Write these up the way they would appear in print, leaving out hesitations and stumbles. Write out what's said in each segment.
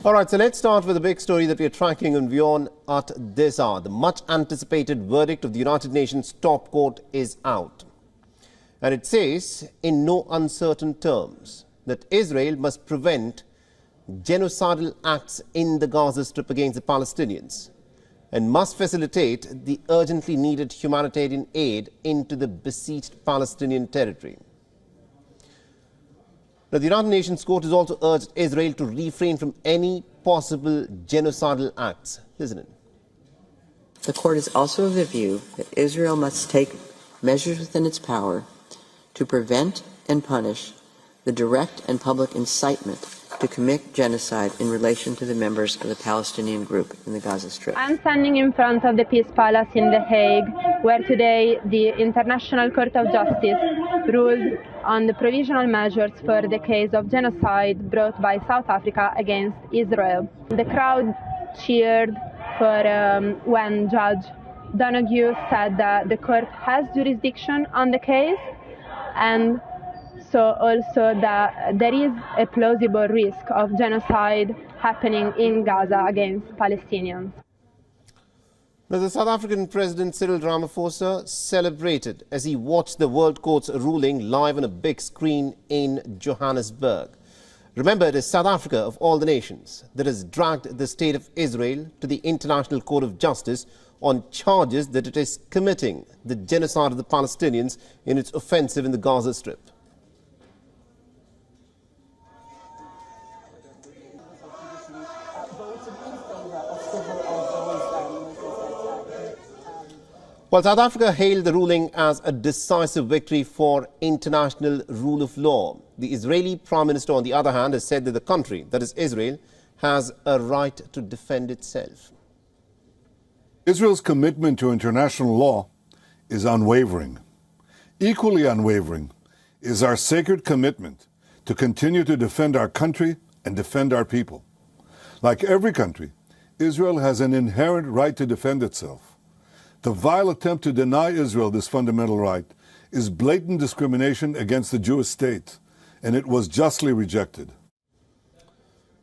All right, so let's start with a big story that we are tracking on WION at this hour. The much anticipated verdict of the United Nations top court is out. And it says, in no uncertain terms, that Israel must prevent genocidal acts in the Gaza Strip against the Palestinians and must facilitate the urgently needed humanitarian aid into the besieged Palestinian territory. Now, the United Nations Court has also urged Israel to refrain from any possible genocidal acts. Listen in. The court is also of the view that Israel must take measures within its power to prevent and punish the direct and public incitement to commit genocide in relation to the members of the Palestinian group in the Gaza Strip. I'm standing in front of the Peace Palace in The Hague, where today the International Court of Justice ruled on the provisional measures for the case of genocide brought by South Africa against Israel. The crowd cheered for when Judge Donoghue said that the court has jurisdiction on the case, and so also that there is a plausible risk of genocide happening in Gaza against Palestinians. Now, the South African President Cyril Ramaphosa celebrated as he watched the World Court's ruling live on a big screen in Johannesburg. Remember, it is South Africa, of all the nations, that has dragged the State of Israel to the International Court of Justice on charges that it is committing the genocide of the Palestinians in its offensive in the Gaza Strip. Well, South Africa hailed the ruling as a decisive victory for international rule of law. The Israeli Prime Minister, on the other hand, has said that the country, that is Israel, has a right to defend itself. Israel's commitment to international law is unwavering. Equally unwavering is our sacred commitment to continue to defend our country and defend our people. Like every country, Israel has an inherent right to defend itself. The vile attempt to deny Israel this fundamental right is blatant discrimination against the Jewish state, and it was justly rejected.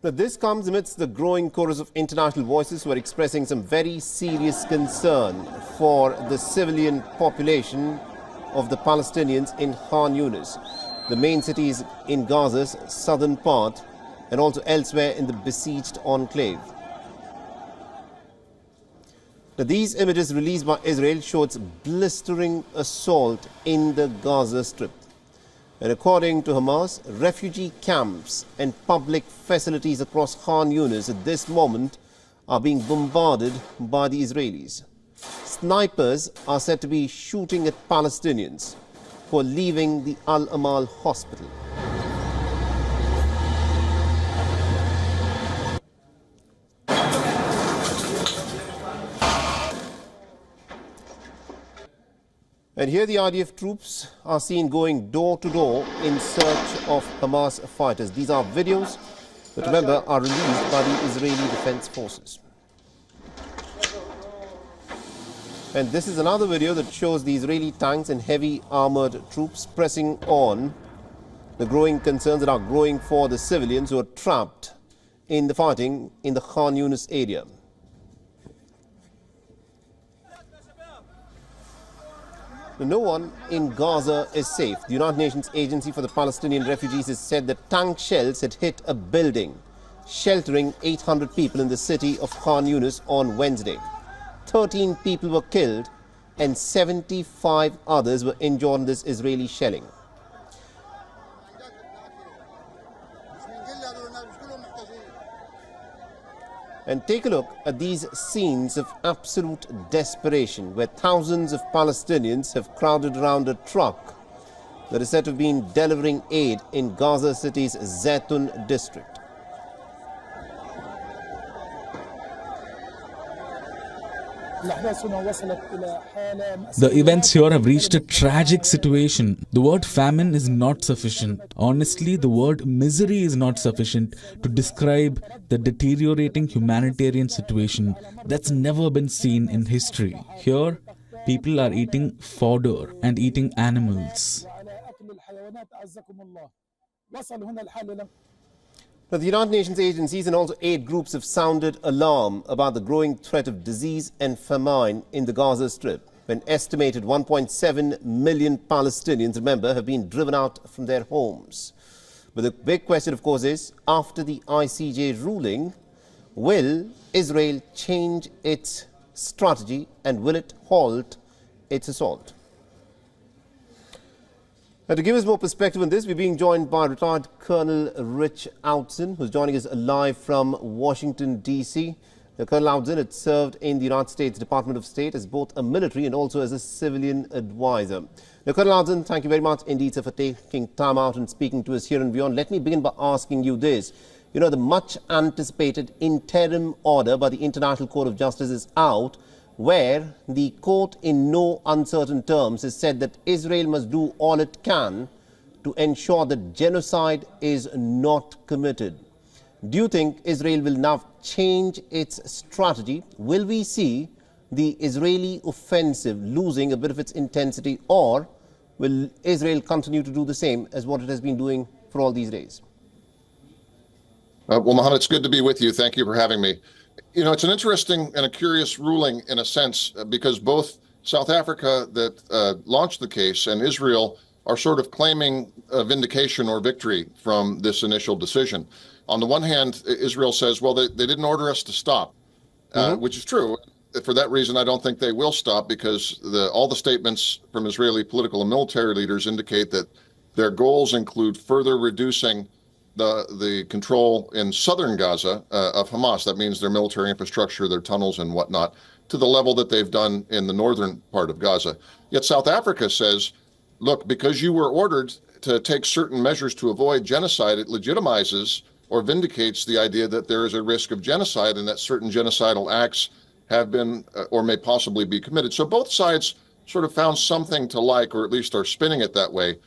Now, this comes amidst the growing chorus of international voices who are expressing some very serious concern for the civilian population of the Palestinians in Khan Yunis, the main cities in Gaza's southern part, and also elsewhere in the besieged enclave. Now, these images released by Israel show its blistering assault in the Gaza Strip. And according to Hamas, refugee camps and public facilities across Khan Yunis at this moment are being bombarded by the Israelis. Snipers are said to be shooting at Palestinians who are leaving the Al-Amal hospital. And here the IDF troops are seen going door to door in search of Hamas fighters. These are videos that, remember, are released by the Israeli Defense Forces. And this is another video that shows the Israeli tanks and heavy armored troops pressing on the growing concerns that are growing for the civilians who are trapped in the fighting in the Khan Yunis area. No one in Gaza is safe. The United Nations Agency for the Palestinian Refugees has said that tank shells had hit a building sheltering 800 people in the city of Khan Yunis on Wednesday. 13 people were killed and 75 others were injured in this Israeli shelling. And take a look at these scenes of absolute desperation where thousands of Palestinians have crowded around a truck that is said to have been delivering aid in Gaza City's Zaytun district. The events here have reached a tragic situation. The word famine is not sufficient. Honestly, the word misery is not sufficient to describe the deteriorating humanitarian situation that's never been seen in history. Here, people are eating fodder and eating animals. Now, the United Nations agencies and also aid groups have sounded alarm about the growing threat of disease and famine in the Gaza Strip, when estimated 1.7 million Palestinians, remember, have been driven out from their homes. But the big question, of course, is, after the ICJ ruling, will Israel change its strategy and will it halt its assault? Now, to give us more perspective on this, we're being joined by retired Colonel Rich Outzen, who's joining us live from Washington, D.C. Now, Colonel Outzen had served in the United States Department of State as both a military and also as a civilian advisor. Now, Colonel Outzen, thank you very much indeed, sir, for taking time out and speaking to us here and beyond. Let me begin by asking you this. You know, the much anticipated interim order by the International Court of Justice is out, where the court in no uncertain terms has said that Israel must do all it can to ensure that genocide is not committed. Do you think Israel will now change its strategy? Will we see the Israeli offensive losing a bit of its intensity, or will Israel continue to do the same as what it has been doing for all these days? Well, Mohammed, it's good to be with you. Thank you for having me. You know, it's an interesting and a curious ruling in a sense, because both South Africa that launched the case and Israel are sort of claiming a vindication or victory from this initial decision. On the one hand, Israel says, well, they didn't order us to stop, which is true. For that reason, I don't think they will stop, because all the statements from Israeli political and military leaders indicate that their goals include further reducing the control in southern Gaza of Hamas. That means their military infrastructure, their tunnels and whatnot, to the level that they've done in the northern part of Gaza. Yet South Africa says, look, because you were ordered to take certain measures to avoid genocide, it legitimizes or vindicates the idea that there is a risk of genocide and that certain genocidal acts have been or may possibly be committed. So both sides sort of found something to like, or at least are spinning it that way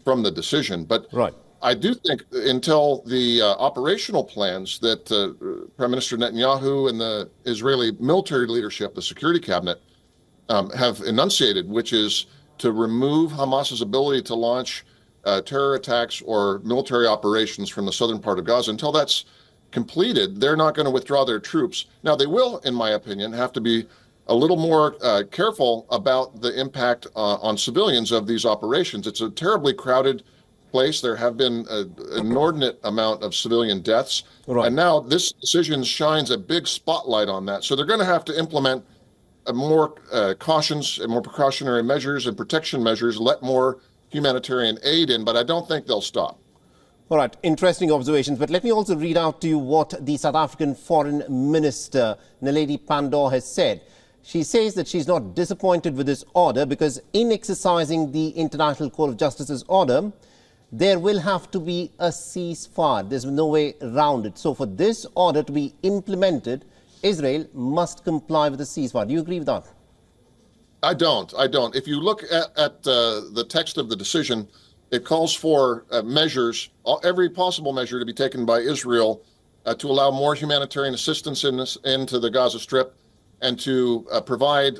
from the decision. But right. I do think until the operational plans that Prime Minister Netanyahu and the Israeli military leadership, the security cabinet, have enunciated, which is to remove Hamas's ability to launch terror attacks or military operations from the southern part of Gaza, until that's completed, they're not going to withdraw their troops. Now, they will, in my opinion, have to be a little more careful about the impact on civilians of these operations. It's a terribly crowded place. There have been an inordinate amount of civilian deaths. Right. And now this decision shines a big spotlight on that. So they're going to have to implement more cautions and more precautionary measures and protection measures, let more humanitarian aid in, but I don't think they'll stop. All right, interesting observations. But let me also read out to you what the South African Foreign Minister, Naledi Pandor, has said. She says that she's not disappointed with this order because in exercising the International Court of Justice's order, there will have to be a ceasefire. There's no way around it. So for this order to be implemented, Israel must comply with the ceasefire. Do you agree with that? I don't. If you look at the text of the decision, it calls for measures, every possible measure to be taken by Israel to allow more humanitarian assistance into the Gaza Strip and to provide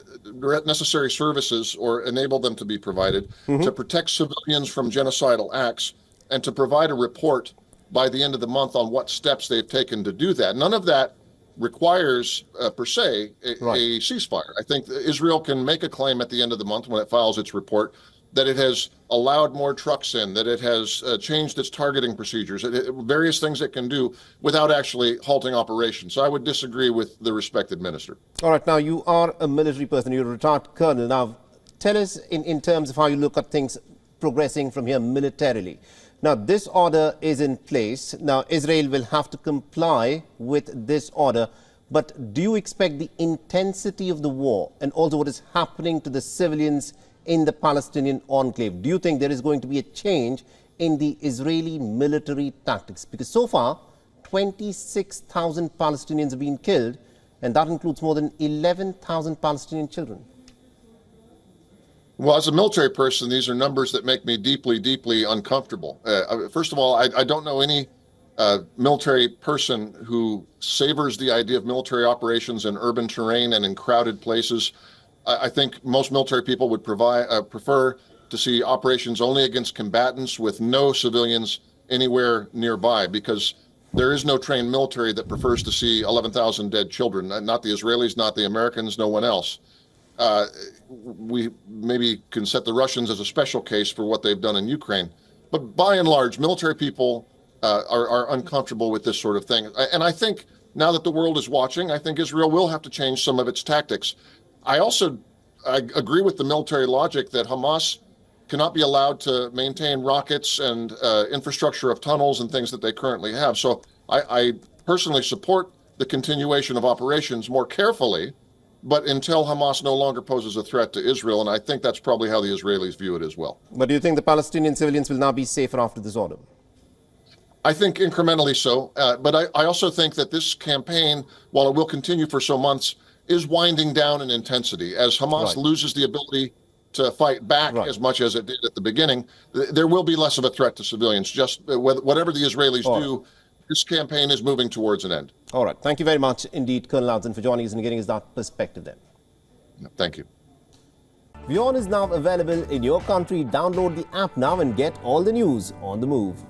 necessary services or enable them to be provided, to protect civilians from genocidal acts, and to provide a report by the end of the month on what steps they've taken to do that. None of that requires, per se, a ceasefire. I think Israel can make a claim at the end of the month when it files its report that it has allowed more trucks in, that it has changed its targeting procedures, various things it can do without actually halting operations. So I would disagree with the respected minister. All right, now you are a military person, you're a retired colonel. Now tell us in terms of how you look at things progressing from here militarily. Now this order is in place. Now Israel will have to comply with this order. But do you expect the intensity of the war and also what is happening to the civilians in the Palestinian enclave, do you think there is going to be a change in the Israeli military tactics? Because so far, 26,000 Palestinians have been killed, and that includes more than 11,000 Palestinian children. Well, as a military person, these are numbers that make me deeply, deeply uncomfortable. First of all, I don't know any military person who savors the idea of military operations in urban terrain and in crowded places. I think most military people would prefer to see operations only against combatants with no civilians anywhere nearby, because there is no trained military that prefers to see 11,000 dead children, not the Israelis, not the Americans, no one else. We maybe can set the Russians as a special case for what they've done in Ukraine. But by and large, military people are uncomfortable with this sort of thing. And I think now that the world is watching, I think Israel will have to change some of its tactics. I agree with the military logic that Hamas cannot be allowed to maintain rockets and infrastructure of tunnels and things that they currently have. So I personally support the continuation of operations more carefully, but until Hamas no longer poses a threat to Israel, and I think that's probably how the Israelis view it as well. But do you think the Palestinian civilians will now be safer after this order? I think incrementally so, but I also think that this campaign, while it will continue for some months, is winding down in intensity. As Hamas loses the ability to fight back as much as it did at the beginning, there will be less of a threat to civilians. Just whatever the Israelis do, this campaign is moving towards an end. All right. Thank you very much indeed, Colonel Alden, for joining us and giving us that perspective then. Thank you. WION is now available in your country. Download the app now and get all the news on the move.